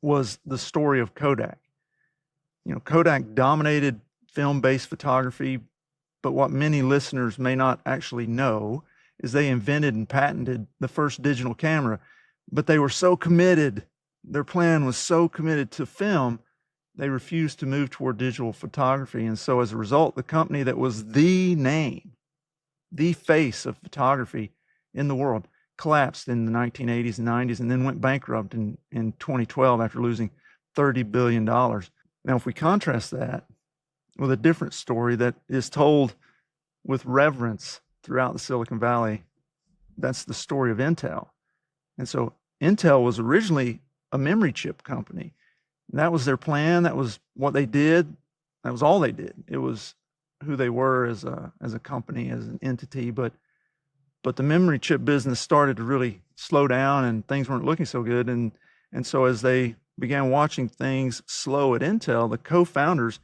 was the story of Kodak. Kodak dominated film-based photography, but what many listeners may not actually know is they invented and patented the first digital camera, but they were so committed, their plan was so committed to film, they refused to move toward digital photography. And so as a result, the company that was the name, the face of photography in the world, collapsed in the 1980s and 90s and then went bankrupt in 2012 after losing $30 billion. Now, if we contrast that with a different story that is told with reverence throughout the Silicon Valley, that's the story of Intel. And so Intel was originally a memory chip company. And that was their plan. That was what they did. That was all they did. It was who they were as a company, as an entity. But the memory chip business started to really slow down and things weren't looking so good. And so as they began watching things slow at Intel, the co-founders,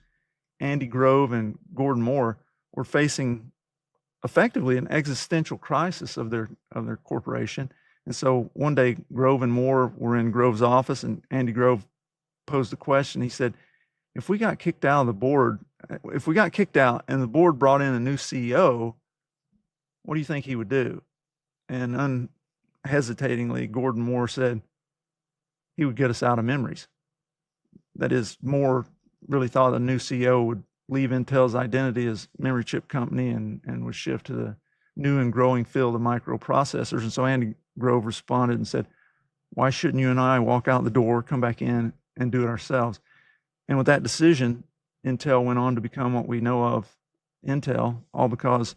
Andy Grove and Gordon Moore, were facing effectively an existential crisis of their corporation. And so one day Grove and Moore were in Grove's office and Andy Grove posed a question. He said, if we got kicked out and the board brought in a new CEO, what do you think he would do? And unhesitatingly, Gordon Moore said, he would get us out of memories. That is, Moore really thought the new CEO would leave Intel's identity as memory chip company and would shift to the new and growing field of microprocessors. And so Andy Grove responded and said, why shouldn't you and I walk out the door, come back in and do it ourselves? And with that decision, Intel went on to become what we know of Intel, all because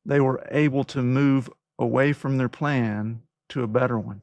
they were able to move away from their plan to a better one.